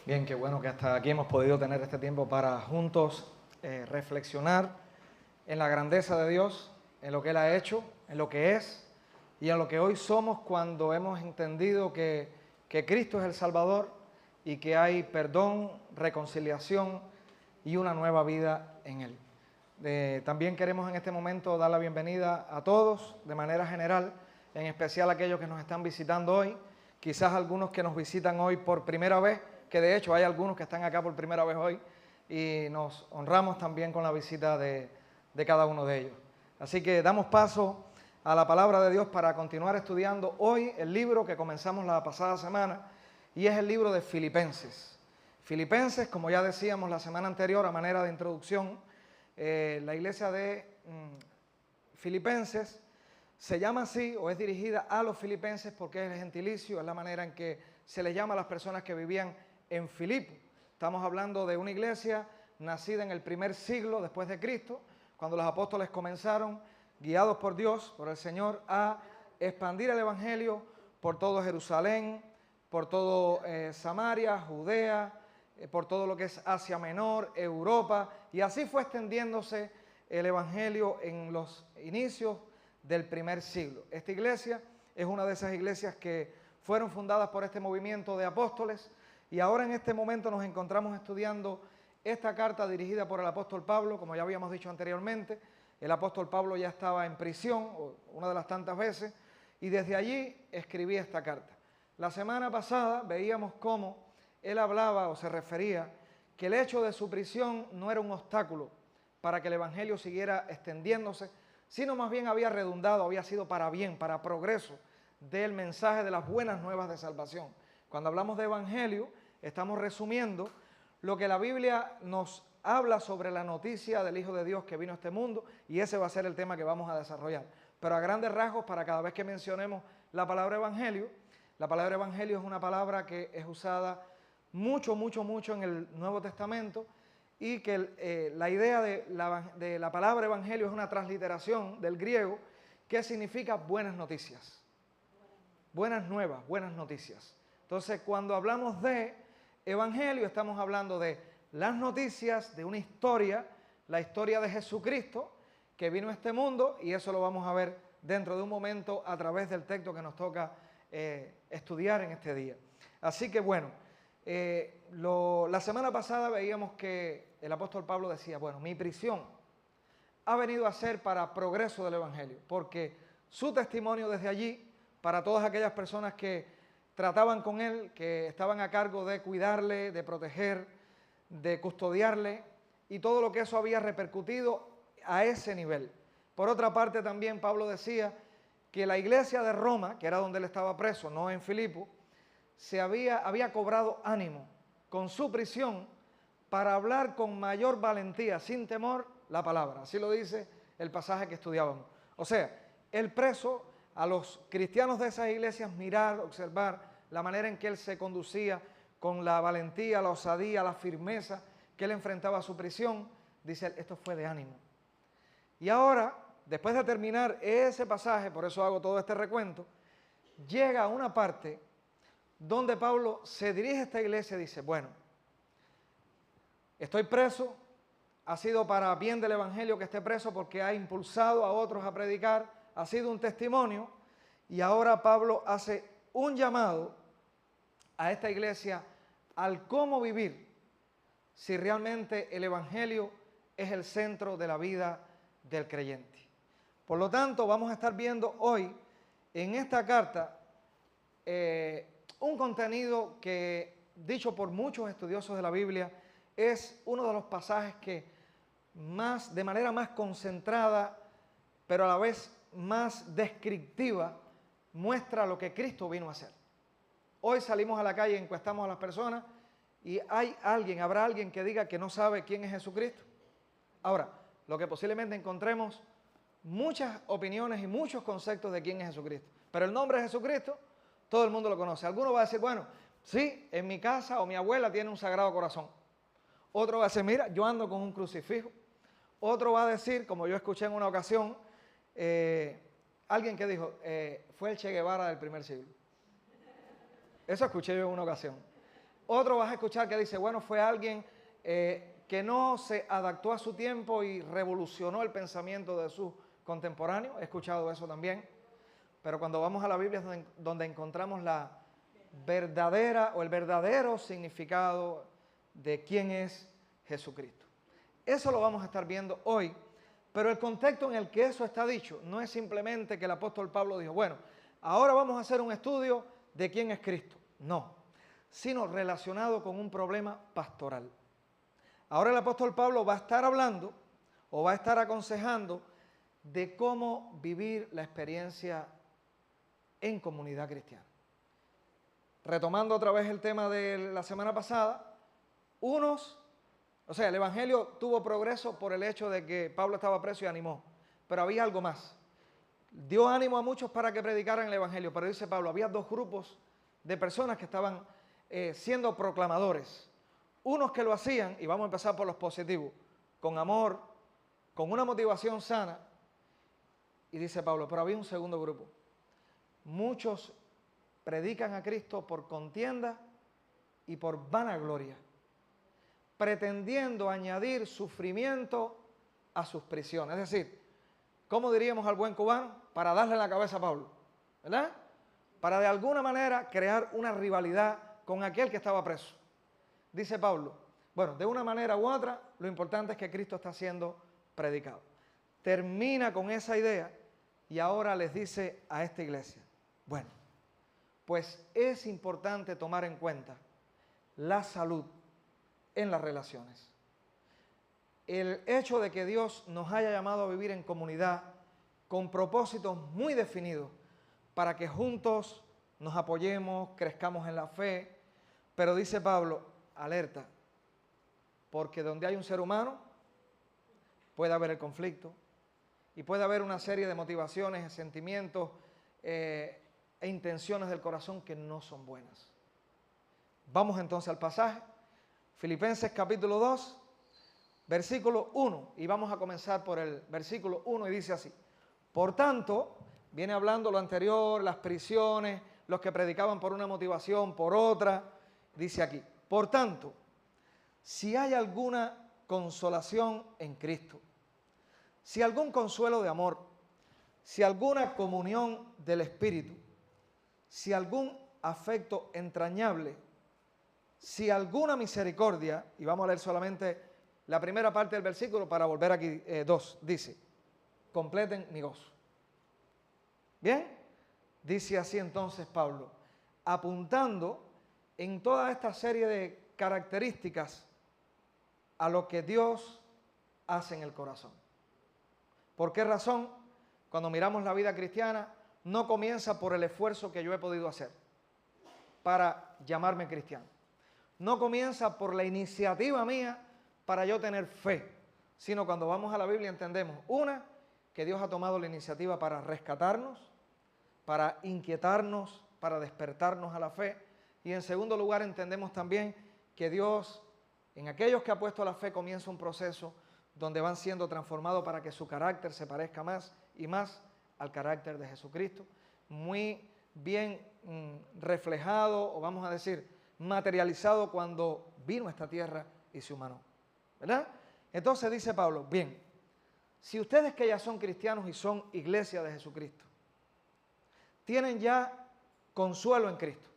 Bien, qué bueno que hasta aquí hemos podido tener este tiempo para juntos reflexionar en la grandeza de Dios, en lo que Él ha hecho, en lo que es y en lo que hoy somos cuando hemos entendido que Cristo es el Salvador y que hay perdón, reconciliación y una nueva vida en Él. También queremos en este momento dar la bienvenida a todos de manera general, en especial a aquellos que nos están visitando hoy, quizás algunos que nos visitan hoy por primera vez, que de hecho hay algunos que están acá por primera vez hoy y nos honramos también con la visita de cada uno de ellos. Así que damos paso a la palabra de Dios para continuar estudiando hoy el libro que comenzamos la pasada semana y es el libro de Filipenses. Filipenses, como ya decíamos la semana anterior a manera de introducción, la iglesia de Filipenses se llama así o es dirigida a los filipenses porque es el gentilicio, es la manera en que se les llama a las personas que vivían en Filipo. Estamos hablando de una iglesia nacida en el primer siglo después de Cristo, cuando los apóstoles comenzaron, guiados por Dios, por el Señor, a expandir el evangelio por todo Jerusalén, por todo Samaria, Judea, por todo lo que es Asia Menor, Europa, y así fue extendiéndose el evangelio en los inicios del primer siglo. Esta iglesia es una de esas iglesias que fueron fundadas por este movimiento de apóstoles y ahora en este momento nos encontramos estudiando esta carta dirigida por el apóstol Pablo. Como ya habíamos dicho anteriormente, el apóstol Pablo ya estaba en prisión, una de las tantas veces, y desde allí escribía esta carta. La semana pasada veíamos cómo él hablaba o se refería que el hecho de su prisión no era un obstáculo para que el evangelio siguiera extendiéndose, sino más bien había redundado, había sido para bien, para progreso del mensaje de las buenas nuevas de salvación. Cuando hablamos de evangelio, estamos resumiendo lo que la Biblia nos habla sobre la noticia del Hijo de Dios que vino a este mundo, y ese va a ser el tema que vamos a desarrollar. Pero a grandes rasgos, para cada vez que mencionemos la palabra evangelio es una palabra que es usada mucho en el Nuevo Testamento, y que la idea de la palabra evangelio es una transliteración del griego que significa buenas noticias, buenas nuevas, buenas noticias. Entonces, cuando hablamos de evangelio, estamos hablando de las noticias de una historia, la historia de Jesucristo que vino a este mundo, y eso lo vamos a ver dentro de un momento a través del texto que nos toca estudiar en este día. Así que bueno, la semana pasada veíamos que el apóstol Pablo decía, bueno, mi prisión ha venido a ser para progreso del evangelio, porque su testimonio desde allí, para todas aquellas personas que trataban con él, que estaban a cargo de cuidarle, de proteger, de custodiarle, y todo lo que eso había repercutido a ese nivel. Por otra parte, también Pablo decía que la iglesia de Roma, que era donde él estaba preso, no en Filipo, había cobrado ánimo con su prisión para hablar con mayor valentía, sin temor, la palabra. Así lo dice el pasaje que estudiábamos. O sea, el preso, a los cristianos de esas iglesias, mirar, observar la manera en que él se conducía con la valentía, la osadía, la firmeza que él enfrentaba a su prisión, dice, esto fue de ánimo. Y ahora, después de terminar ese pasaje, por eso hago todo este recuento, llega a una parte donde Pablo se dirige a esta iglesia y dice, bueno, estoy preso, ha sido para bien del evangelio que esté preso porque ha impulsado a otros a predicar, ha sido un testimonio, y ahora Pablo hace un llamado a esta iglesia al cómo vivir si realmente el evangelio es el centro de la vida del creyente. Por lo tanto, vamos a estar viendo hoy en esta carta un contenido que, dicho por muchos estudiosos de la Biblia, es uno de los pasajes que de manera más concentrada, pero a la vez más descriptiva, muestra lo que Cristo vino a hacer. Hoy salimos a la calle y encuestamos a las personas y habrá alguien que diga que no sabe quién es Jesucristo. Ahora, lo que posiblemente encontremos muchas opiniones y muchos conceptos de quién es Jesucristo, pero el nombre de Jesucristo todo el mundo lo conoce. Alguno va a decir, bueno, sí, en mi casa o mi abuela tiene un Sagrado Corazón. Otro va a decir, mira, yo ando con un crucifijo. Otro va a decir, como yo escuché en una ocasión, alguien que dijo, fue el Che Guevara del primer siglo. Eso escuché yo en una ocasión. Otro vas a escuchar que dice, bueno, fue alguien que no se adaptó a su tiempo y revolucionó el pensamiento de sus contemporáneos. He escuchado eso también. Pero cuando vamos a la Biblia es donde encontramos la verdadera o el verdadero significado de quién es Jesucristo. Eso lo vamos a estar viendo hoy, pero el contexto en el que eso está dicho no es simplemente que el apóstol Pablo dijo, bueno, ahora vamos a hacer un estudio de quién es Cristo. No, sino relacionado con un problema pastoral. Ahora el apóstol Pablo va a estar hablando o va a estar aconsejando de cómo vivir la experiencia en comunidad cristiana. Retomando otra vez el tema de la semana pasada, el evangelio tuvo progreso por el hecho de que Pablo estaba preso y animó, pero había algo más. Dio ánimo a muchos para que predicaran el evangelio, pero dice Pablo, había dos grupos de personas que estaban siendo proclamadores. Unos que lo hacían, y vamos a empezar por los positivos, con amor, con una motivación sana, y dice Pablo, pero había un segundo grupo. Muchos predican a Cristo por contienda y por vanagloria, pretendiendo añadir sufrimiento a sus prisiones. Es decir, ¿cómo diríamos al buen cubano? Para darle la cabeza a Pablo, ¿verdad? Para de alguna manera crear una rivalidad con aquel que estaba preso. Dice Pablo, bueno, de una manera u otra, lo importante es que Cristo está siendo predicado. Termina con esa idea y ahora les dice a esta iglesia, bueno, pues es importante tomar en cuenta la salud en las relaciones. El hecho de que Dios nos haya llamado a vivir en comunidad con propósitos muy definidos para que juntos nos apoyemos, crezcamos en la fe, pero dice Pablo, alerta, porque donde hay un ser humano puede haber el conflicto y puede haber una serie de motivaciones, sentimientos e intenciones del corazón que no son buenas. Vamos entonces al pasaje, Filipenses capítulo 2, versículo 1, y vamos a comenzar por el versículo 1 y dice así, por tanto, viene hablando lo anterior, las prisiones, los que predicaban por una motivación, por otra, dice aquí, por tanto, si hay alguna consolación en Cristo, si algún consuelo de amor, si alguna comunión del Espíritu, si algún afecto entrañable, si alguna misericordia, y vamos a leer solamente la primera parte del versículo para volver aquí 2, dice, completen mi gozo. ¿Bien? Dice así entonces Pablo, apuntando en toda esta serie de características a lo que Dios hace en el corazón. ¿Por qué razón? Cuando miramos la vida cristiana, no comienza por el esfuerzo que yo he podido hacer para llamarme cristiano. No comienza por la iniciativa mía para yo tener fe, sino cuando vamos a la Biblia entendemos, una, que Dios ha tomado la iniciativa para rescatarnos, para inquietarnos, para despertarnos a la fe, y en segundo lugar entendemos también que Dios, en aquellos que ha puesto la fe, comienza un proceso donde van siendo transformados para que su carácter se parezca más y más al carácter de Jesucristo, muy bien reflejado, o vamos a decir, materializado cuando vino a esta tierra y se humanó, ¿verdad? Entonces dice Pablo, bien, si ustedes que ya son cristianos y son iglesia de Jesucristo, tienen ya consuelo en Cristo,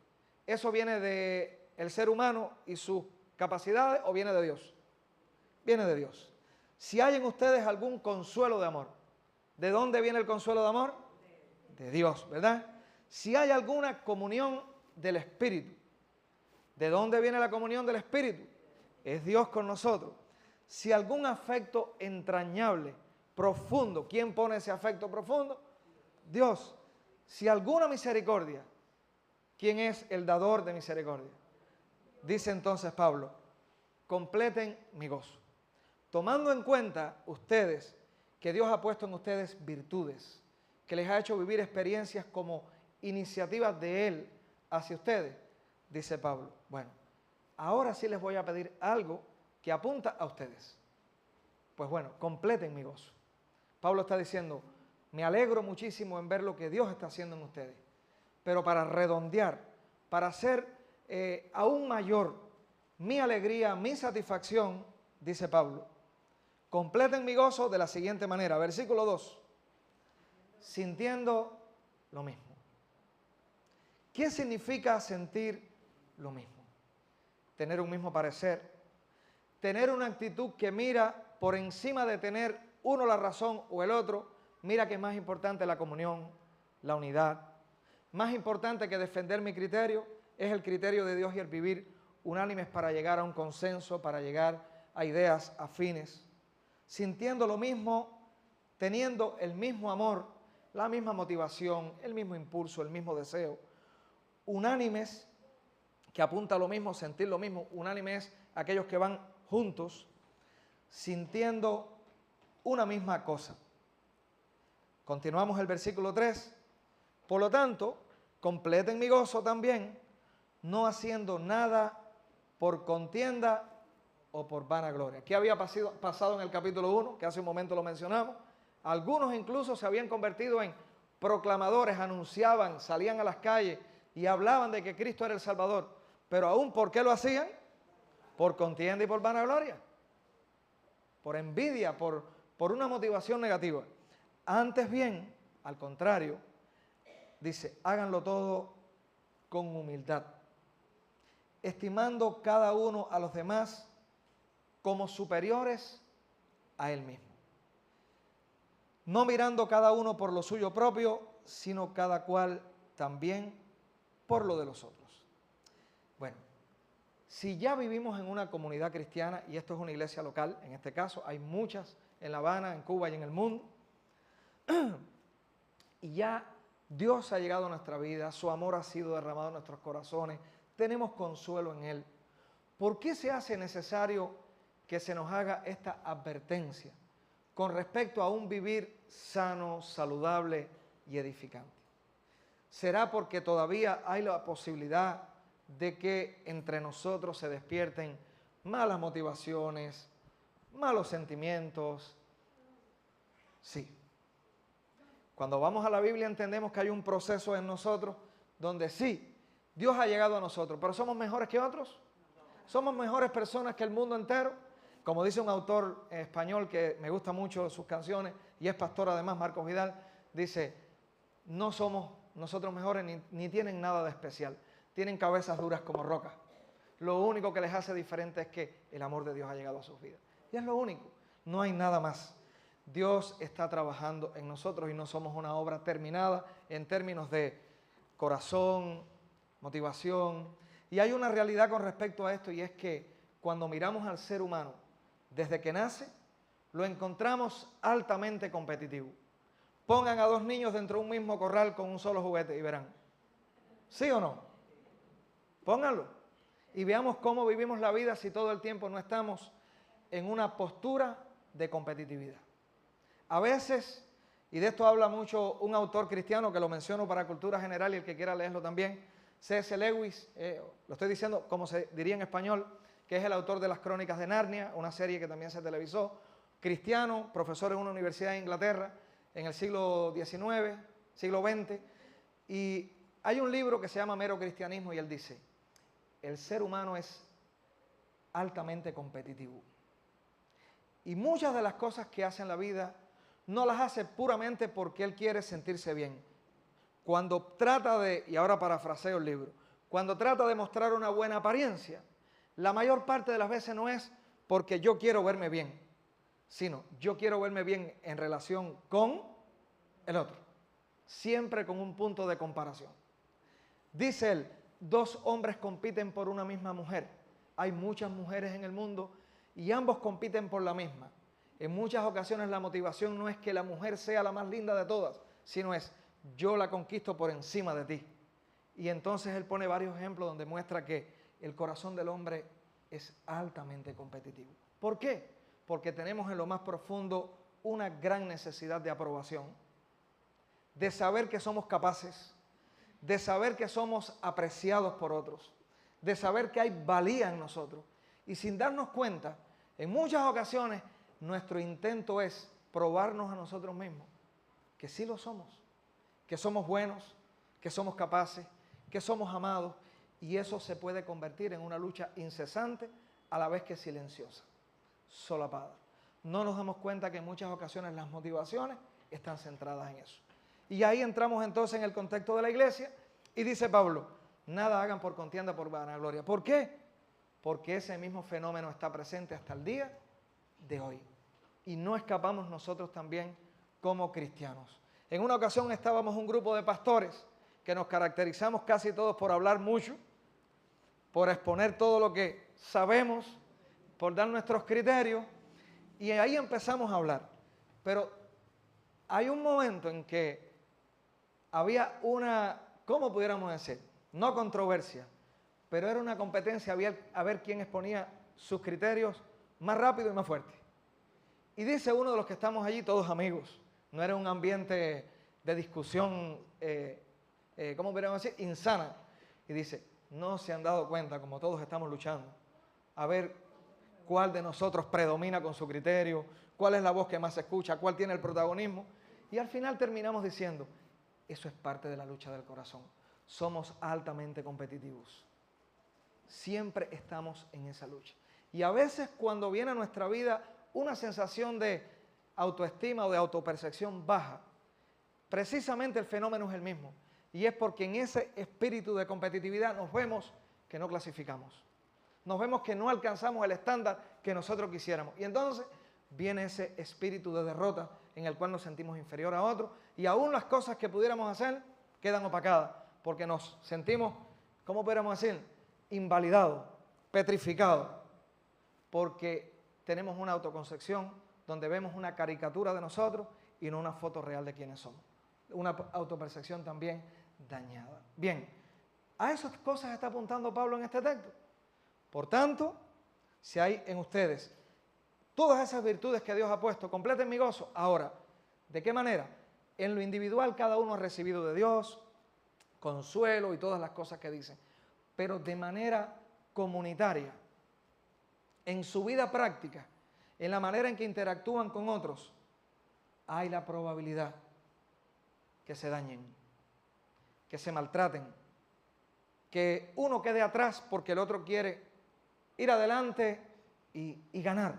¿eso viene del ser humano y sus capacidades o viene de Dios? Viene de Dios. Si hay en ustedes algún consuelo de amor, ¿de dónde viene el consuelo de amor? De Dios, ¿verdad? Si hay alguna comunión del Espíritu, ¿de dónde viene la comunión del Espíritu? Es Dios con nosotros. Si algún afecto entrañable, profundo, ¿quién pone ese afecto profundo? Dios. Si alguna misericordia, ¿quién es el dador de misericordia? Dice entonces Pablo, completen mi gozo. Tomando en cuenta ustedes que Dios ha puesto en ustedes virtudes, que les ha hecho vivir experiencias como iniciativas de Él hacia ustedes, dice Pablo, bueno, ahora sí les voy a pedir algo que apunta a ustedes. Pues bueno, completen mi gozo. Pablo está diciendo, me alegro muchísimo en ver lo que Dios está haciendo en ustedes, pero para redondear, para hacer aún mayor mi alegría, mi satisfacción, dice Pablo. Completen mi gozo de la siguiente manera, versículo 2, sintiendo lo mismo. ¿Qué significa sentir lo mismo? Tener un mismo parecer, tener una actitud que mira por encima de tener uno la razón o el otro, mira que es más importante la comunión, la unidad. Más importante que defender mi criterio es el criterio de Dios y el vivir unánimes para llegar a un consenso, para llegar a ideas afines. Sintiendo lo mismo, teniendo el mismo amor, la misma motivación, el mismo impulso, el mismo deseo. Unánimes, que apunta a lo mismo, sentir lo mismo. Unánimes, aquellos que van juntos, sintiendo una misma cosa. Continuamos el versículo 3. Por lo tanto, completen mi gozo también, no haciendo nada por contienda o por vanagloria. ¿Qué había pasado en el capítulo 1? Que hace un momento lo mencionamos. Algunos incluso se habían convertido en proclamadores, anunciaban, salían a las calles y hablaban de que Cristo era el Salvador. Pero aún, ¿por qué lo hacían? Por contienda y por vanagloria. Por envidia, por una motivación negativa. Antes bien, al contrario, dice, háganlo todo con humildad, estimando cada uno a los demás como superiores a él mismo. No mirando cada uno por lo suyo propio, sino cada cual también por lo de los otros. Bueno, si ya vivimos en una comunidad cristiana, y esto es una iglesia local, en este caso, hay muchas en La Habana, en Cuba y en el mundo, y ya Dios ha llegado a nuestra vida, su amor ha sido derramado en nuestros corazones, tenemos consuelo en Él. ¿Por qué se hace necesario que se nos haga esta advertencia con respecto a un vivir sano, saludable y edificante? ¿Será porque todavía hay la posibilidad de que entre nosotros se despierten malas motivaciones, malos sentimientos? Sí. Cuando vamos a la Biblia entendemos que hay un proceso en nosotros donde sí, Dios ha llegado a nosotros, pero ¿somos mejores que otros? ¿Somos mejores personas que el mundo entero? Como dice un autor español que me gusta mucho sus canciones y es pastor además, Marcos Vidal, dice, no somos nosotros mejores ni tienen nada de especial, tienen cabezas duras como rocas. Lo único que les hace diferente es que el amor de Dios ha llegado a sus vidas. Y es lo único, no hay nada más. Dios está trabajando en nosotros y no somos una obra terminada en términos de corazón, motivación. Y hay una realidad con respecto a esto y es que cuando miramos al ser humano desde que nace, lo encontramos altamente competitivo. Pongan a dos niños dentro de un mismo corral con un solo juguete y verán. ¿Sí o no? Pónganlo. Y veamos cómo vivimos la vida si todo el tiempo no estamos en una postura de competitividad. A veces, y de esto habla mucho un autor cristiano que lo menciono para cultura general y el que quiera leerlo también, C.S. Lewis, lo estoy diciendo como se diría en español, que es el autor de las Crónicas de Narnia, una serie que también se televisó, cristiano, profesor en una universidad de Inglaterra en el siglo XIX, siglo XX, y hay un libro que se llama Mero Cristianismo y él dice, el ser humano es altamente competitivo. Y muchas de las cosas que hace en la vida no las hace puramente porque él quiere sentirse bien. Cuando trata de, y ahora parafraseo el libro, cuando trata de mostrar una buena apariencia, la mayor parte de las veces no es porque yo quiero verme bien, sino yo quiero verme bien en relación con el otro, siempre con un punto de comparación. Dice él, dos hombres compiten por una misma mujer. Hay muchas mujeres en el mundo y ambos compiten por la misma. En muchas ocasiones la motivación no es que la mujer sea la más linda de todas, sino es yo la conquisto por encima de ti. Y entonces él pone varios ejemplos donde muestra que el corazón del hombre es altamente competitivo. ¿Por qué? Porque tenemos en lo más profundo una gran necesidad de aprobación, de saber que somos capaces, de saber que somos apreciados por otros, de saber que hay valía en nosotros. Y sin darnos cuenta, en muchas ocasiones, nuestro intento es probarnos a nosotros mismos que sí lo somos, que somos buenos, que somos capaces, que somos amados Y eso se puede convertir en una lucha incesante, a la vez que silenciosa, solapada. No nos damos cuenta que en muchas ocasiones las motivaciones están centradas en eso. Y ahí entramos entonces en el contexto de la iglesia y dice Pablo, nada hagan por contienda, por vanagloria. ¿Por qué? Porque ese mismo fenómeno está presente hasta el día de hoy. Y no escapamos nosotros también como cristianos. En una ocasión estábamos un grupo de pastores que nos caracterizamos casi todos por hablar mucho, por exponer todo lo que sabemos, por dar nuestros criterios, y ahí empezamos a hablar. Pero hay un momento en que había una, ¿cómo pudiéramos decir? No controversia, pero era una competencia a ver quién exponía sus criterios más rápido y más fuerte. Y dice uno de los que estamos allí, todos amigos, no era un ambiente de discusión, ¿cómo pudiéramos decir? Insana. Y dice, no se han dado cuenta, como todos estamos luchando, a ver cuál de nosotros predomina con su criterio, cuál es la voz que más se escucha, cuál tiene el protagonismo. Y al final terminamos diciendo, eso es parte de la lucha del corazón. Somos altamente competitivos. Siempre estamos en esa lucha. Y a veces cuando viene a nuestra vida una sensación de autoestima o de autopercepción baja, precisamente el fenómeno es el mismo. Y es porque en ese espíritu de competitividad nos vemos que no clasificamos. Nos vemos que no alcanzamos el estándar que nosotros quisiéramos. Y entonces viene ese espíritu de derrota en el cual nos sentimos inferior a otros y aún las cosas que pudiéramos hacer quedan opacadas porque nos sentimos, ¿cómo pudiéramos decir? Invalidados, petrificados, porque tenemos una autoconcepción donde vemos una caricatura de nosotros y no una foto real de quiénes somos. Una autopercepción también dañada. Bien, a esas cosas está apuntando Pablo en este texto. Por tanto, si hay en ustedes todas esas virtudes que Dios ha puesto, completen mi gozo. Ahora, ¿de qué manera? En lo individual cada uno ha recibido de Dios consuelo y todas las cosas que dicen, pero de manera comunitaria, en su vida práctica, en la manera en que interactúan con otros, hay la probabilidad que se dañen, que se maltraten, que uno quede atrás porque el otro quiere ir adelante y ganar,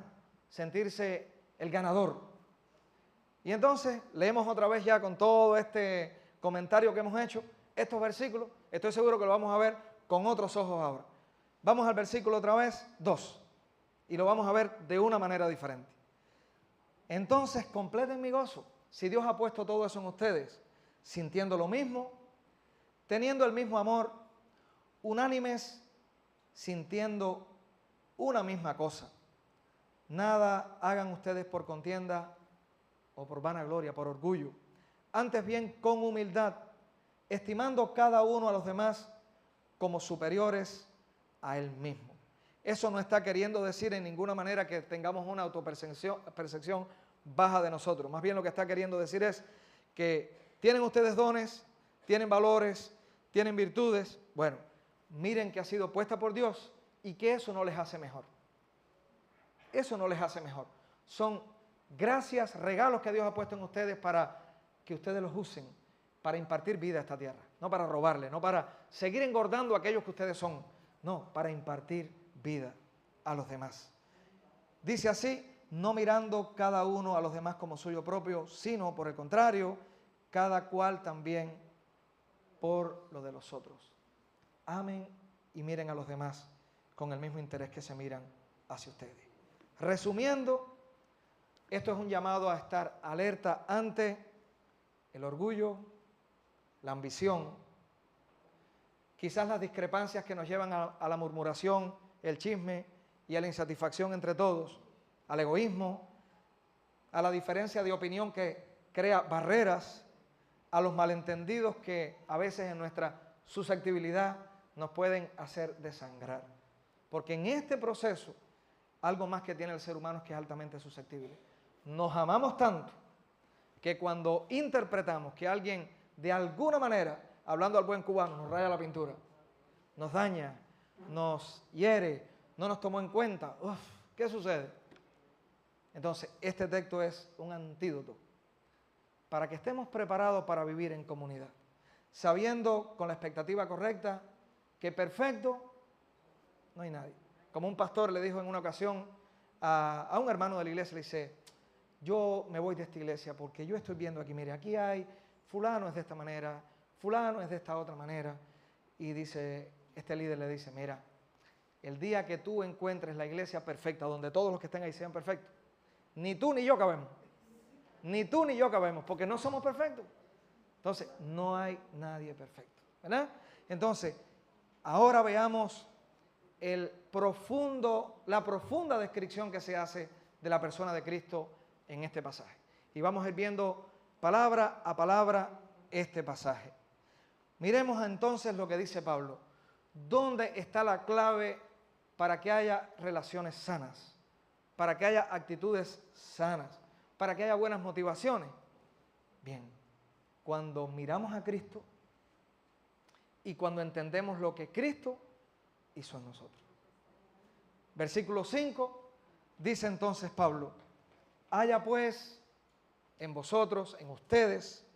sentirse el ganador. Y entonces leemos otra vez ya con todo este comentario que hemos hecho, estos versículos, estoy seguro que lo vamos a ver con otros ojos ahora. Vamos al versículo otra vez, 2, y lo vamos a ver de una manera diferente. Entonces completen mi gozo, si Dios ha puesto todo eso en ustedes, sintiendo lo mismo, teniendo el mismo amor, unánimes, sintiendo una misma cosa. Nada hagan ustedes por contienda o por vanagloria, por orgullo. Antes bien, con humildad, estimando cada uno a los demás como superiores a él mismo. Eso no está queriendo decir en ninguna manera que tengamos una autopercepción baja de nosotros. Más bien lo que está queriendo decir es que tienen ustedes dones, tienen valores, tienen virtudes. Bueno, miren que ha sido puesta por Dios y que eso no les hace mejor. Eso no les hace mejor. Son gracias, regalos que Dios ha puesto en ustedes para que ustedes los usen para impartir vida a esta tierra. No para robarle, no para seguir engordando a aquellos que ustedes son. No, para impartir vida a los demás. Dice así, no mirando cada uno a los demás como suyo propio, sino por el contrario, cada cual también por lo de los otros. Amen y miren a los demás con el mismo interés que se miran hacia ustedes. Resumiendo, esto es un llamado a estar alerta ante el orgullo, la ambición, quizás las discrepancias que nos llevan a la murmuración, el chisme y a la insatisfacción entre todos, al egoísmo, a la diferencia de opinión que crea barreras, a los malentendidos que a veces en nuestra susceptibilidad nos pueden hacer desangrar. Porque en este proceso, algo más que tiene el ser humano es que es altamente susceptible. Nos amamos tanto que cuando interpretamos que alguien de alguna manera, hablando al buen cubano, nos raya la pintura, nos daña, nos hiere, no nos tomó en cuenta, ¿qué sucede? Entonces, este texto es un antídoto para que estemos preparados para vivir en comunidad, sabiendo con la expectativa correcta que perfecto no hay nadie. Como un pastor le dijo en una ocasión a un hermano de la iglesia, le dice, yo me voy de esta iglesia porque yo estoy viendo aquí, mire, aquí hay, fulano es de esta manera, fulano es de esta otra manera. Y dice, este líder le dice, mira, el día que tú encuentres la iglesia perfecta, donde todos los que estén ahí sean perfectos, ni tú ni yo cabemos. Ni tú ni yo cabemos, porque no somos perfectos. Entonces, no hay nadie perfecto, ¿verdad? Entonces, ahora veamos la profunda descripción que se hace de la persona de Cristo en este pasaje. Y vamos a ir viendo palabra a palabra este pasaje. Miremos entonces lo que dice Pablo. ¿Dónde está la clave para que haya relaciones sanas? Para que haya actitudes sanas, para que haya buenas motivaciones. Bien, cuando miramos a Cristo y cuando entendemos lo que Cristo hizo en nosotros. Versículo 5, dice entonces Pablo, haya pues en vosotros, en ustedes,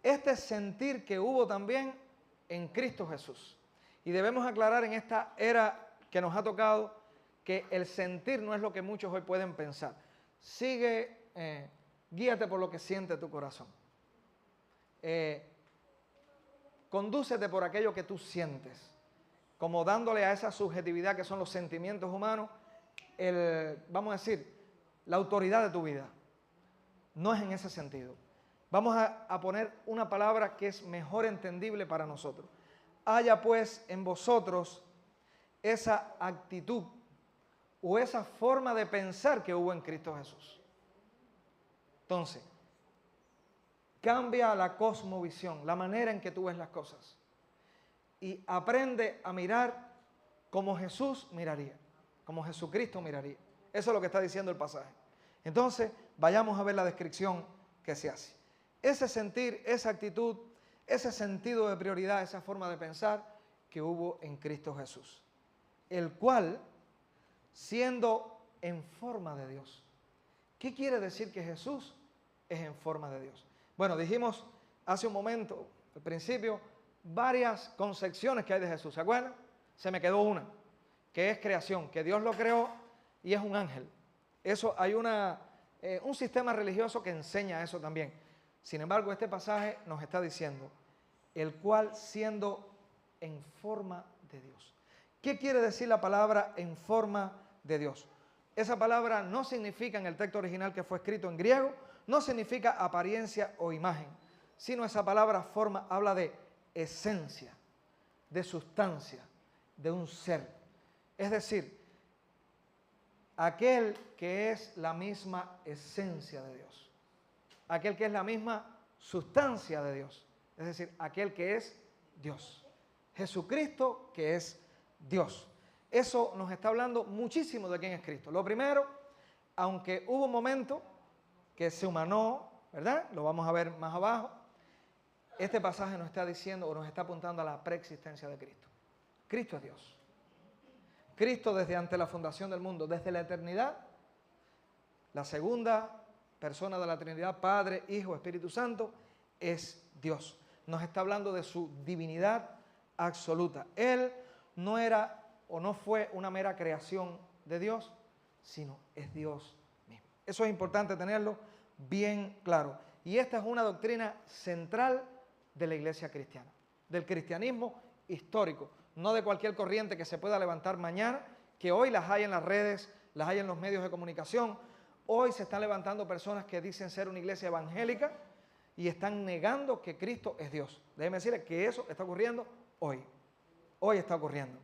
este sentir que hubo también en Cristo Jesús. Y debemos aclarar en esta era que nos ha tocado que el sentir no es lo que muchos hoy pueden pensar. Guíate por lo que siente tu corazón. Condúcete por aquello que tú sientes, como dándole a esa subjetividad que son los sentimientos humanos, vamos a decir, la autoridad de tu vida. No es en ese sentido. Vamos a poner una palabra que es mejor entendible para nosotros. Haya pues en vosotros esa actitud o esa forma de pensar que hubo en Cristo Jesús. Entonces, cambia la cosmovisión, la manera en que tú ves las cosas. Y aprende a mirar como Jesús miraría, como Jesucristo miraría. Eso es lo que está diciendo el pasaje. Entonces, vayamos a ver la descripción que se hace. Ese sentir, esa actitud, ese sentido de prioridad, esa forma de pensar que hubo en Cristo Jesús. El cual, siendo en forma de Dios. ¿Qué quiere decir que Jesús es en forma de Dios? Bueno, dijimos hace un momento, al principio, varias concepciones que hay de Jesús. ¿Se acuerdan? Se me quedó una, que es creación, que Dios lo creó y es un ángel. Eso hay un sistema religioso que enseña eso también. Sin embargo, este pasaje nos está diciendo, el cual siendo en forma de Dios. ¿Qué quiere decir la palabra en forma de Dios? Esa palabra no significa en el texto original que fue escrito en griego, no significa apariencia o imagen, sino esa palabra forma habla de esencia, de sustancia, de un ser. Es decir, aquel que es la misma esencia de Dios, aquel que es la misma sustancia de Dios, es decir, aquel que es Dios. Jesucristo que es Dios. Eso nos está hablando muchísimo de quién es Cristo. Lo primero, aunque hubo un momento que se humanó, ¿verdad? Lo vamos a ver más abajo. Este pasaje nos está diciendo o nos está apuntando a la preexistencia de Cristo. Cristo es Dios. Cristo desde ante la fundación del mundo, desde la eternidad, la segunda persona de la Trinidad, Padre, Hijo, Espíritu Santo, es Dios. Nos está hablando de su divinidad absoluta. Él no era o no fue una mera creación de Dios, sino es Dios mismo. Eso es importante tenerlo bien claro. Y esta es una doctrina central de la iglesia cristiana, del cristianismo histórico, no de cualquier corriente que se pueda levantar mañana, que hoy las hay en las redes, las hay en los medios de comunicación. Hoy se están levantando personas que dicen ser una iglesia evangélica y están negando que Cristo es Dios. Déjenme decirles que eso está ocurriendo hoy. Hoy está ocurriendo.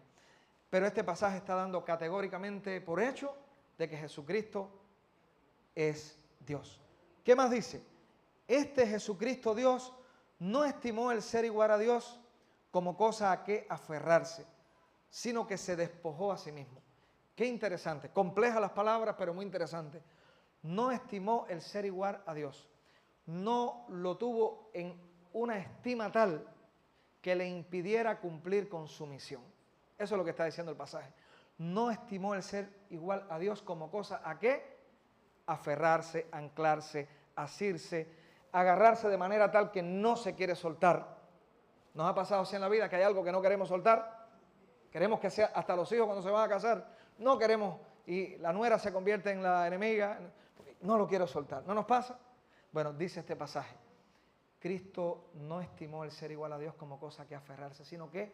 Pero este pasaje está dando categóricamente por hecho de que Jesucristo es Dios. ¿Qué más dice? Este Jesucristo Dios no estimó el ser igual a Dios como cosa a que aferrarse, sino que se despojó a sí mismo. Qué interesante, complejas las palabras, pero muy interesante. No estimó el ser igual a Dios. No lo tuvo en una estima tal que le impidiera cumplir con su misión. Eso es lo que está diciendo el pasaje. No estimó el ser igual a Dios como cosa a qué aferrarse, anclarse, asirse, agarrarse de manera tal que no se quiere soltar. ¿Nos ha pasado así en la vida que hay algo que no queremos soltar? Queremos que sea hasta los hijos cuando se van a casar. No queremos, y la nuera se convierte en la enemiga. No lo quiero soltar. ¿No nos pasa? Bueno, dice este pasaje. Cristo no estimó el ser igual a Dios como cosa que aferrarse, sino que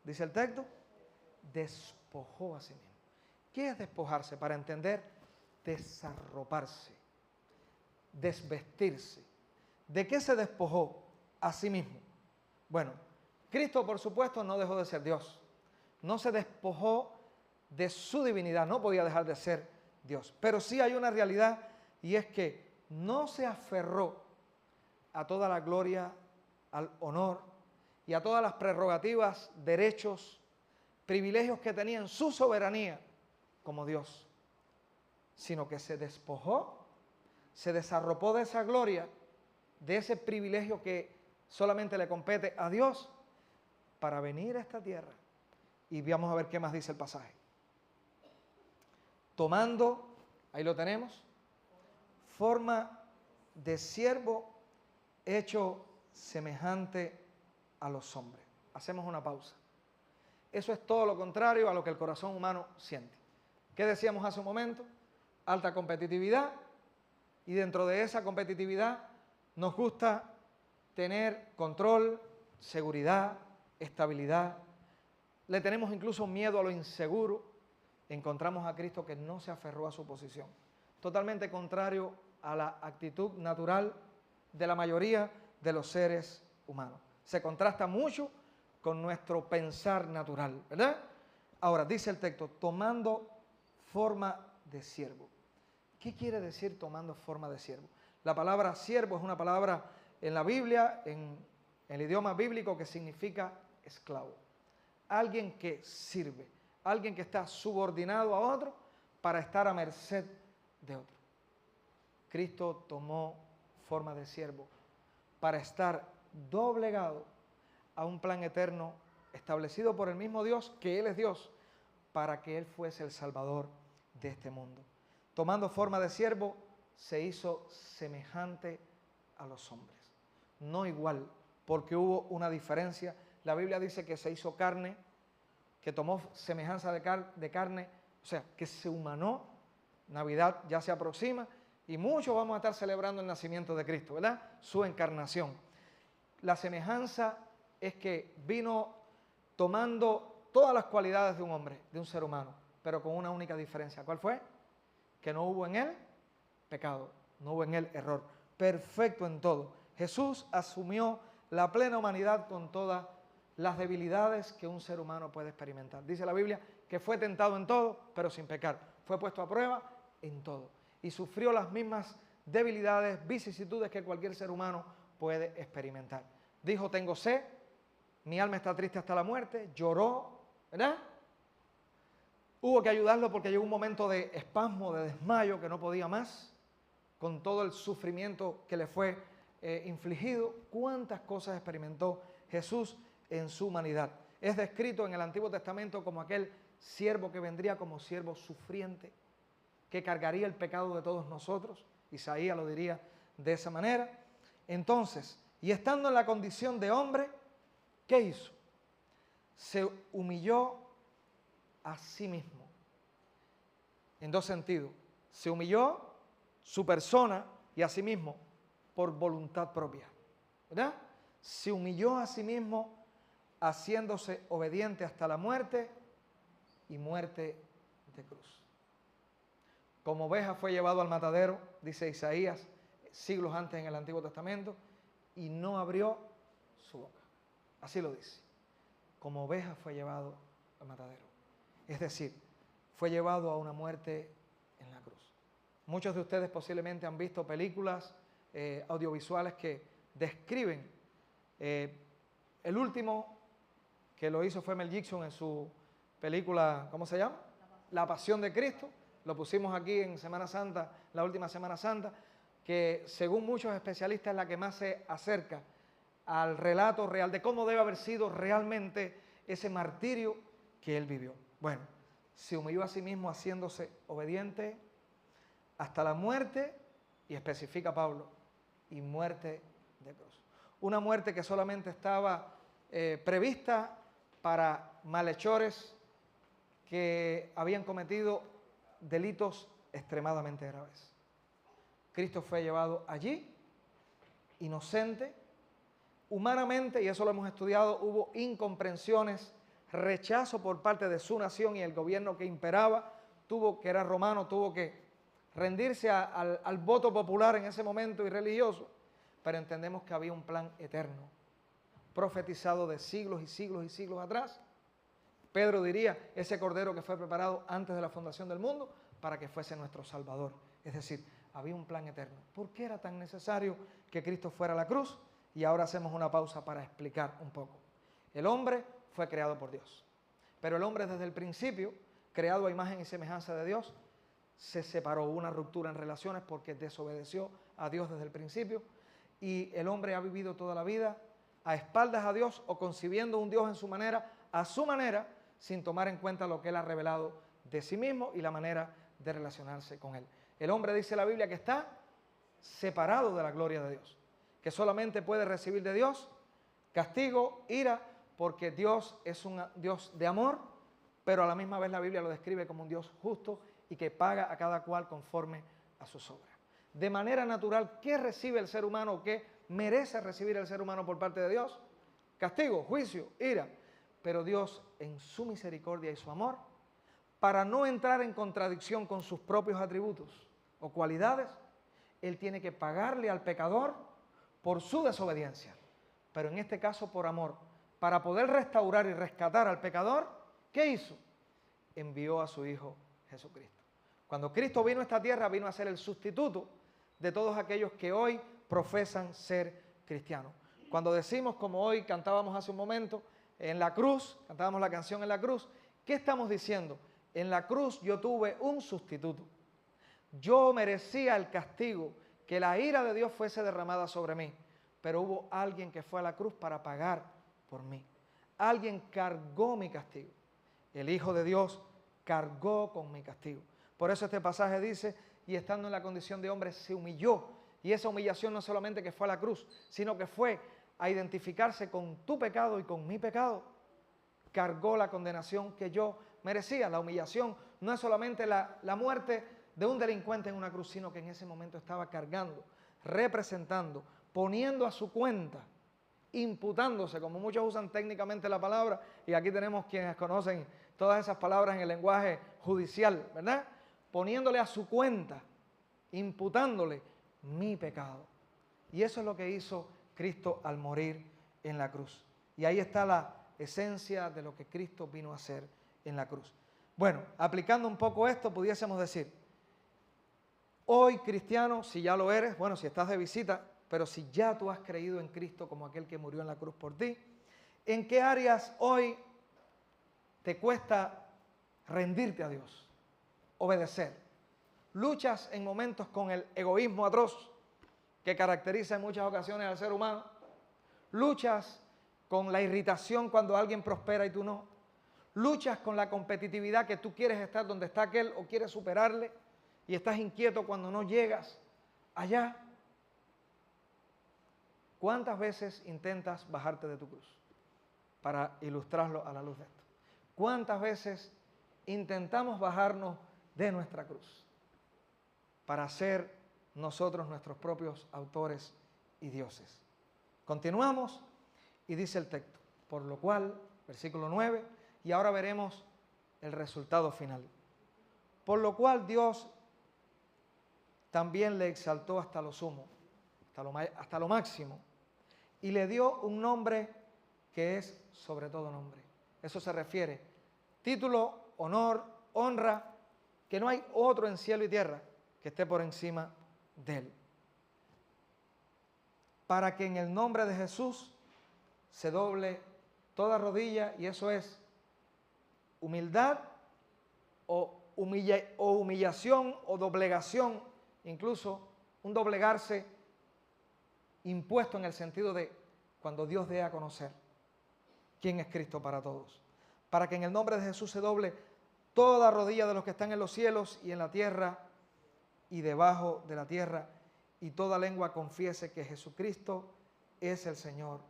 dice el texto, despojó a sí mismo. ¿Qué es despojarse? Para entender, desarroparse, desvestirse. ¿De qué se despojó a sí mismo? Bueno, Cristo, por supuesto, no dejó de ser Dios. No se despojó de su divinidad, no podía dejar de ser Dios. Pero sí hay una realidad, y es que no se aferró a toda la gloria, al honor y a todas las prerrogativas, derechos, privilegios que tenía en su soberanía como Dios, sino que se despojó, se desarropó de esa gloria, de ese privilegio que solamente le compete a Dios, para venir a esta tierra. Y vamos a ver qué más dice el pasaje. Tomando, ahí lo tenemos, forma de siervo hecho semejante a los hombres. Hacemos una pausa. Eso es todo lo contrario a lo que el corazón humano siente. ¿Qué decíamos hace un momento? Alta competitividad, y dentro de esa competitividad nos gusta tener control, seguridad, estabilidad. Le tenemos incluso miedo a lo inseguro. Encontramos a Cristo que no se aferró a su posición. Totalmente contrario a la actitud natural de la mayoría de los seres humanos. Se contrasta mucho con nuestro pensar natural, ¿verdad? Ahora, dice el texto, tomando forma de siervo. ¿Qué quiere decir tomando forma de siervo? La palabra siervo es una palabra en la Biblia, en el idioma bíblico, que significa esclavo. Alguien que sirve, alguien que está subordinado a otro para estar a merced de otro. Cristo tomó forma de siervo para estar doblegado a un plan eterno establecido por el mismo Dios, que Él es Dios, para que Él fuese el Salvador de este mundo. Tomando forma de siervo, se hizo semejante a los hombres. No igual, porque hubo una diferencia. La Biblia dice que se hizo carne, que tomó semejanza de carne, o sea, que se humanó. Navidad ya se aproxima y muchos vamos a estar celebrando el nacimiento de Cristo, ¿verdad? Su encarnación. La semejanza es que vino tomando todas las cualidades de un hombre, de un ser humano, pero con una única diferencia. ¿Cuál fue? Que no hubo en él pecado, no hubo en él error. Perfecto en todo. Jesús asumió la plena humanidad con todas las debilidades que un ser humano puede experimentar. Dice la Biblia que fue tentado en todo, pero sin pecar. Fue puesto a prueba en todo. Y sufrió las mismas debilidades, vicisitudes que cualquier ser humano puede experimentar. Dijo, tengo sed, mi alma está triste hasta la muerte, lloró, ¿verdad? Hubo que ayudarlo porque llegó un momento de espasmo, de desmayo, que no podía más, con todo el sufrimiento que le fue infligido. ¿Cuántas cosas experimentó Jesús en su humanidad? Es descrito en el Antiguo Testamento como aquel siervo que vendría como siervo sufriente, que cargaría el pecado de todos nosotros. Isaías lo diría de esa manera. Entonces, y estando en la condición de hombre, ¿qué hizo? Se humilló a sí mismo. En dos sentidos. Se humilló su persona y a sí mismo por voluntad propia, ¿verdad? Se humilló a sí mismo haciéndose obediente hasta la muerte y muerte de cruz. Como oveja fue llevado al matadero, dice Isaías, siglos antes en el Antiguo Testamento, y no abrió su boca. Así lo dice. Como oveja fue llevado al matadero. Es decir, fue llevado a una muerte en la cruz. Muchos de ustedes posiblemente han visto películas audiovisuales que describen. El último que lo hizo fue Mel Gibson en su película, ¿cómo se llama? La Pasión de Cristo. Lo pusimos aquí en Semana Santa, la última Semana Santa, que según muchos especialistas es la que más se acerca al relato real de cómo debe haber sido realmente ese martirio que él vivió. Bueno, se humilló a sí mismo haciéndose obediente hasta la muerte, y especifica Pablo, y muerte de cruz. una muerte que solamente estaba prevista para malhechores que habían cometido delitos extremadamente graves. Cristo fue llevado allí, inocente, humanamente, y eso lo hemos estudiado, hubo incomprensiones, rechazo por parte de su nación y el gobierno que imperaba, que era romano, tuvo que rendirse al voto popular en ese momento y religioso, pero entendemos que había un plan eterno, profetizado de siglos y siglos y siglos atrás. Pedro diría, ese cordero que fue preparado antes de la fundación del mundo para que fuese nuestro Salvador. Es decir, había un plan eterno. ¿Por qué era tan necesario que Cristo fuera a la cruz? Y ahora hacemos una pausa para explicar un poco. El hombre fue creado por Dios, pero el hombre desde el principio, creado a imagen y semejanza de Dios, se separó, hubo una ruptura en relaciones porque desobedeció a Dios desde el principio, y el hombre ha vivido toda la vida a espaldas a Dios o concibiendo un Dios en su manera, a su manera, sin tomar en cuenta lo que Él ha revelado de sí mismo y la manera de relacionarse con Él. El hombre, dice la Biblia, que está separado de la gloria de Dios, que solamente puede recibir de Dios castigo, ira, porque Dios es un Dios de amor, pero a la misma vez la Biblia lo describe como un Dios justo y que paga a cada cual conforme a sus obras. De manera natural, ¿qué recibe el ser humano o qué merece recibir el ser humano por parte de Dios? Castigo, juicio, ira. Pero Dios, en su misericordia y su amor, para no entrar en contradicción con sus propios atributos o cualidades, Él tiene que pagarle al pecador por su desobediencia, pero en este caso por amor. Para poder restaurar y rescatar al pecador, ¿qué hizo? Envió a su Hijo Jesucristo. Cuando Cristo vino a esta tierra, vino a ser el sustituto de todos aquellos que hoy profesan ser cristianos. Cuando decimos, como hoy cantábamos hace un momento, en la cruz, cantábamos la canción En la cruz, ¿qué estamos diciendo? En la cruz yo tuve un sustituto. Yo merecía el castigo, que la ira de Dios fuese derramada sobre mí, pero hubo alguien que fue a la cruz para pagar por mí. Alguien cargó mi castigo. El Hijo de Dios cargó con mi castigo. Por eso este pasaje dice, y estando en la condición de hombre se humilló. Y esa humillación no solamente que fue a la cruz, sino que fue a identificarse con tu pecado y con mi pecado. Cargó la condenación que yo merecía. La humillación no es solamente la muerte de un delincuente en una cruz, sino que en ese momento estaba cargando, representando, poniendo a su cuenta, imputándose, como muchos usan técnicamente la palabra, y aquí tenemos quienes conocen todas esas palabras en el lenguaje judicial, ¿verdad? Poniéndole a su cuenta, imputándole mi pecado. Y eso es lo que hizo Cristo al morir en la cruz. Y ahí está la esencia de lo que Cristo vino a hacer en la cruz. Bueno, aplicando un poco esto, pudiésemos decir, hoy cristiano, si ya lo eres, bueno, si estás de visita, pero si ya tú has creído en Cristo como aquel que murió en la cruz por ti, ¿en qué áreas hoy te cuesta rendirte a Dios, obedecer? Luchas en momentos con el egoísmo atroz que caracteriza en muchas ocasiones al ser humano. Luchas con la irritación cuando alguien prospera y tú no. Luchas con la competitividad que tú quieres estar donde está aquel o quieres superarle y estás inquieto cuando no llegas allá. ¿Cuántas veces intentas bajarte de tu cruz? Para ilustrarlo a la luz de esto. ¿Cuántas veces intentamos bajarnos de nuestra cruz para ser nosotros nuestros propios autores y dioses? Continuamos y dice el texto, por lo cual, versículo 9, y ahora veremos el resultado final. Por lo cual Dios también le exaltó hasta lo sumo, hasta lo máximo, y le dio un nombre que es sobre todo nombre. Eso se refiere, título, honor, honra, que no hay otro en cielo y tierra que esté por encima de él. Para que en el nombre de Jesús se doble toda rodilla, y eso es humildad o humillación o doblegación, incluso un doblegarse impuesto en el sentido de cuando Dios dé a conocer quién es Cristo para todos. Para que en el nombre de Jesús se doble toda rodilla de los que están en los cielos y en la tierra y debajo de la tierra, y toda lengua confiese que Jesucristo es el Señor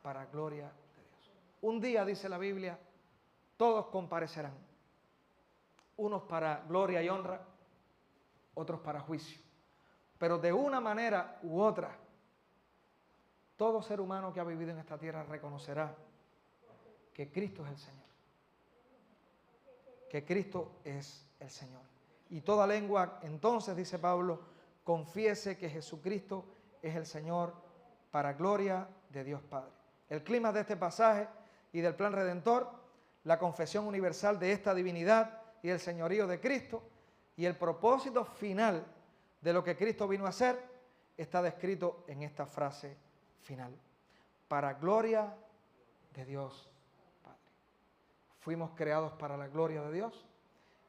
para gloria de Dios. Un día, dice la Biblia, todos comparecerán, unos para gloria y honra, otros para juicio. Pero de una manera u otra, todo ser humano que ha vivido en esta tierra reconocerá que Cristo es el Señor. Que Cristo es el Señor. Y toda lengua, entonces, dice Pablo, confiese que Jesucristo es el Señor para gloria de Dios Padre. El clima de este pasaje y del plan redentor, la confesión universal de esta divinidad y el señorío de Cristo y el propósito final de lo que Cristo vino a hacer, está descrito en esta frase final. Para gloria de Dios Padre. Fuimos creados para la gloria de Dios.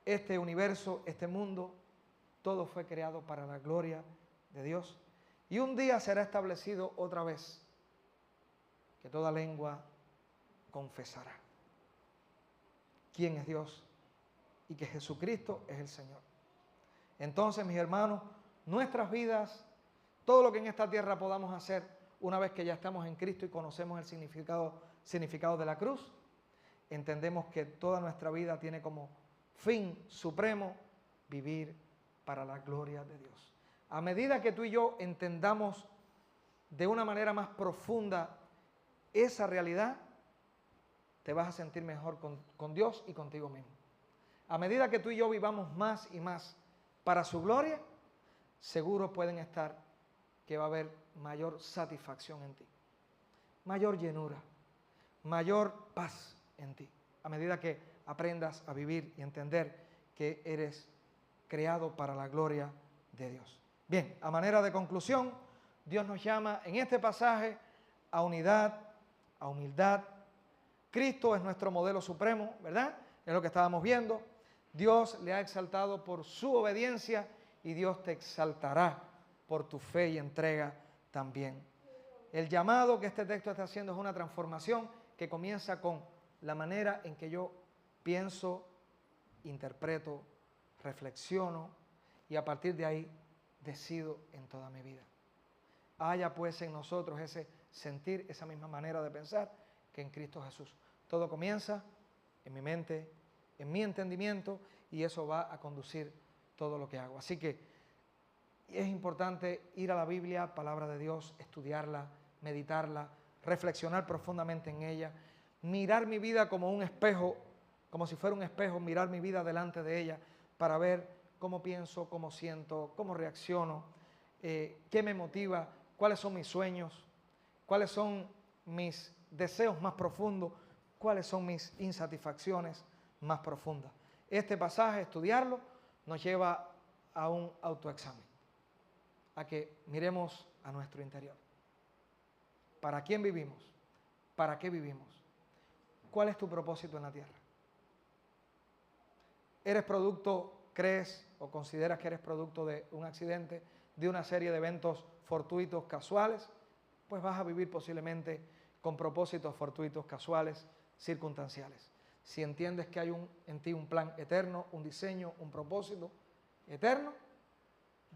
Este universo, este mundo, todo fue creado para la gloria de Dios. Y un día será establecido otra vez que toda lengua confesará quién es Dios y que Jesucristo es el Señor. Entonces, mis hermanos, nuestras vidas, todo lo que en esta tierra podamos hacer, una vez que ya estamos en Cristo y conocemos el significado de la cruz, entendemos que toda nuestra vida tiene como fin supremo vivir para la gloria de Dios. A medida que tú y yo entendamos de una manera más profunda esa realidad, te vas a sentir mejor con Dios y contigo mismo. A medida que tú y yo vivamos más y más para su gloria, seguro pueden estar que va a haber mayor satisfacción en ti, mayor llenura, mayor paz en ti, a medida que aprendas a vivir y entender que eres creado para la gloria de Dios. Bien, a manera de conclusión, Dios nos llama en este pasaje a unidad, a humildad. Cristo es nuestro modelo supremo, ¿verdad? Es lo que estábamos viendo. Dios le ha exaltado por su obediencia y Dios te exaltará por tu fe y entrega también. El llamado que este texto está haciendo es una transformación que comienza con la manera en que yo pienso, interpreto, reflexiono y a partir de ahí decido en toda mi vida. Haya pues en nosotros ese sentir, esa misma manera de pensar que en Cristo Jesús. Todo comienza en mi mente, en mi entendimiento y eso va a conducir todo lo que hago. Así que es importante ir a la Biblia, palabra de Dios, estudiarla, meditarla, reflexionar profundamente en ella, mirar mi vida como un espejo, como si fuera un espejo, mirar mi vida delante de ella para ver cómo pienso, cómo siento, cómo reacciono, qué me motiva, cuáles son mis sueños, cuáles son mis deseos más profundos, cuáles son mis insatisfacciones más profundas. Este pasaje, estudiarlo, nos lleva a un autoexamen, a que miremos a nuestro interior. ¿Para quién vivimos? ¿Para qué vivimos? ¿Cuál es tu propósito en la tierra? ¿Eres producto, crees o consideras que eres producto de un accidente, de una serie de eventos fortuitos, casuales? Pues vas a vivir posiblemente con propósitos fortuitos, casuales, circunstanciales. Si entiendes que hay en ti un plan eterno, un diseño, un propósito eterno,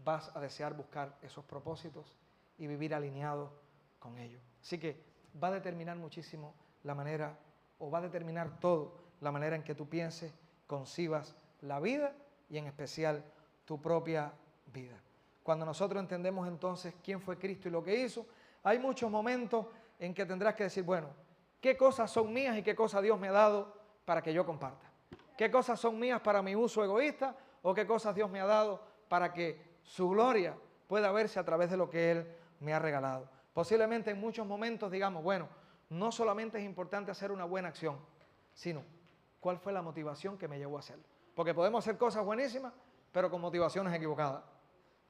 vas a desear buscar esos propósitos y vivir alineado con ellos. Así que va a determinar muchísimo la manera, o va a determinar todo, la manera en que tú pienses, concibas la vida y en especial tu propia vida. Cuando nosotros entendemos entonces quién fue Cristo y lo que hizo, hay muchos momentos en que tendrás que decir, bueno, ¿qué cosas son mías y qué cosas Dios me ha dado para que yo comparta? ¿Qué cosas son mías para mi uso egoísta o qué cosas Dios me ha dado para que su gloria pueda verse a través de lo que Él me ha regalado? Posiblemente en muchos momentos digamos, bueno, no solamente es importante hacer una buena acción, sino cuál fue la motivación que me llevó a hacerlo. Porque podemos hacer cosas buenísimas, pero con motivaciones equivocadas.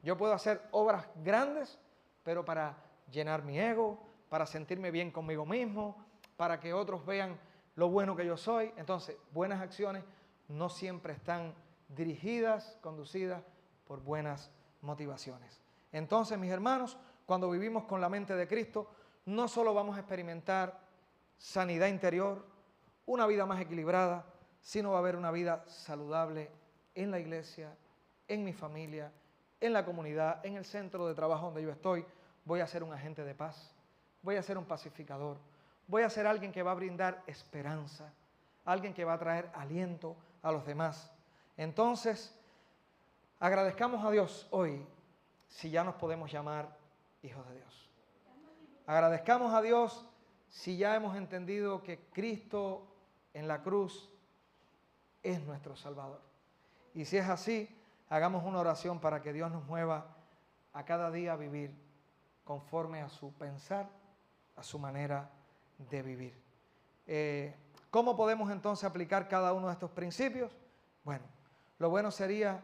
Yo puedo hacer obras grandes, pero para llenar mi ego, para sentirme bien conmigo mismo, para que otros vean lo bueno que yo soy. Entonces, buenas acciones no siempre están dirigidas, conducidas por buenas motivaciones. Entonces, mis hermanos, cuando vivimos con la mente de Cristo, no solo vamos a experimentar sanidad interior, una vida más equilibrada, sino va a haber una vida saludable en la iglesia, en mi familia, en la comunidad, en el centro de trabajo donde yo estoy. Voy a ser un agente de paz, voy a ser un pacificador, voy a ser alguien que va a brindar esperanza, alguien que va a traer aliento a los demás. Entonces, agradezcamos a Dios hoy si ya nos podemos llamar hijos de Dios. Agradezcamos a Dios si ya hemos entendido que Cristo en la cruz es nuestro Salvador. Y si es así, hagamos una oración para que Dios nos mueva a cada día a vivir conforme a su pensar, a su manera de vivir. ¿Cómo podemos entonces aplicar cada uno de estos principios? Bueno, lo bueno sería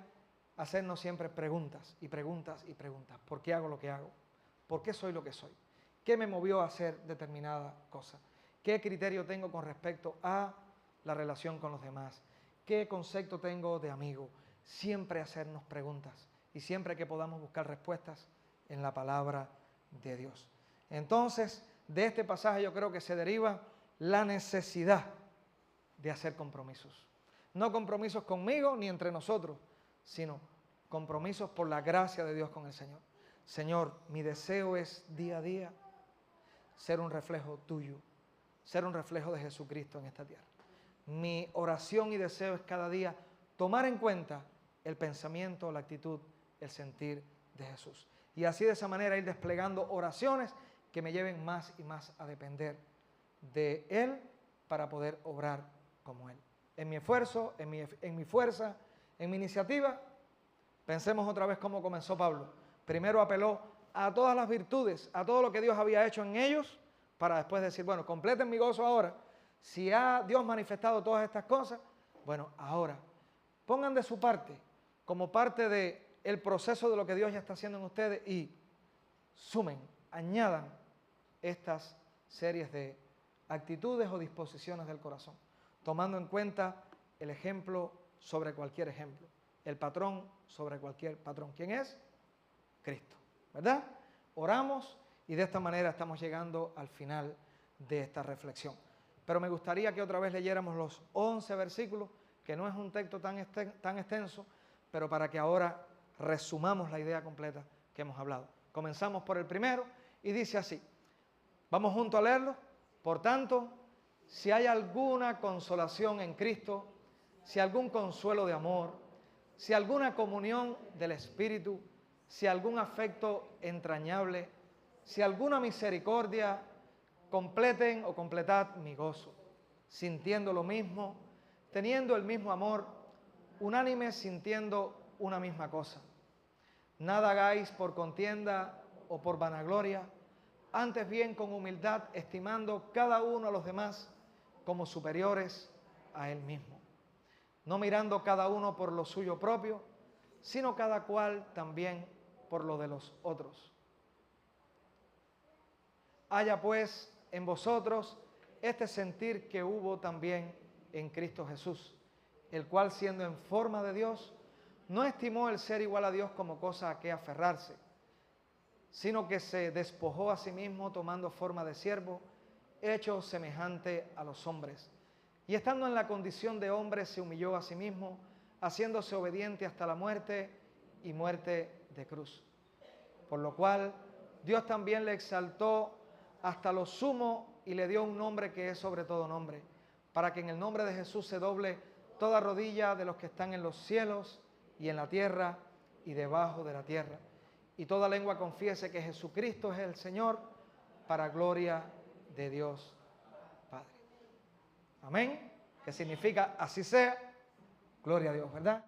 hacernos siempre preguntas y preguntas y preguntas. ¿Por qué hago lo que hago? ¿Por qué soy lo que soy? ¿Qué me movió a hacer determinada cosa? ¿Qué criterio tengo con respecto a la relación con los demás? ¿Qué concepto tengo de amigo? Siempre hacernos preguntas y siempre que podamos buscar respuestas en la palabra de Dios. Entonces, de este pasaje yo creo que se deriva la necesidad de hacer compromisos. No compromisos conmigo ni entre nosotros, sino compromisos por la gracia de Dios con el Señor. Señor, mi deseo es día a día ser un reflejo tuyo, ser un reflejo de Jesucristo en esta tierra. Mi oración y deseo es cada día tomar en cuenta el pensamiento, la actitud, el sentir de Jesús. Y así de esa manera ir desplegando oraciones que me lleven más y más a depender de Él para poder obrar como Él. En mi esfuerzo, en mi fuerza, en mi iniciativa, pensemos otra vez cómo comenzó Pablo. Primero apeló a todas las virtudes, a todo lo que Dios había hecho en ellos, para después decir, bueno, completen mi gozo ahora. Si ha Dios manifestado todas estas cosas, bueno, ahora pongan de su parte, como parte del proceso de lo que Dios ya está haciendo en ustedes y sumen, añadan estas series de actitudes o disposiciones del corazón, tomando en cuenta el ejemplo sobre cualquier ejemplo, el patrón sobre cualquier patrón. ¿Quién es? Cristo, ¿verdad? Oramos y de esta manera estamos llegando al final de esta reflexión. Pero me gustaría que otra vez leyéramos los 11 versículos, que no es un texto tan extenso, pero para que ahora resumamos la idea completa que hemos hablado. Comenzamos por el primero y dice así, vamos juntos a leerlo. Por tanto, si hay alguna consolación en Cristo, si algún consuelo de amor, si alguna comunión del Espíritu, si algún afecto entrañable, si alguna misericordia, completen o completad mi gozo, sintiendo lo mismo, teniendo el mismo amor, unánimes sintiendo una misma cosa. Nada hagáis por contienda o por vanagloria, antes bien con humildad, estimando cada uno a los demás como superiores a él mismo, no mirando cada uno por lo suyo propio, sino cada cual también por lo de los otros. Haya pues en vosotros este sentir que hubo también en Cristo Jesús, el cual siendo en forma de Dios, no estimó el ser igual a Dios como cosa a que aferrarse, sino que se despojó a sí mismo tomando forma de siervo, hecho semejante a los hombres. Y estando en la condición de hombre se humilló a sí mismo, haciéndose obediente hasta la muerte y muerte de cruz. Por lo cual Dios también le exaltó hasta lo sumo y le dio un nombre que es sobre todo nombre, para que en el nombre de Jesús se doble toda rodilla de los que están en los cielos y en la tierra y debajo de la tierra, y toda lengua confiese que Jesucristo es el Señor, para gloria de Dios Padre. Amén, que significa así sea, gloria a Dios, ¿verdad?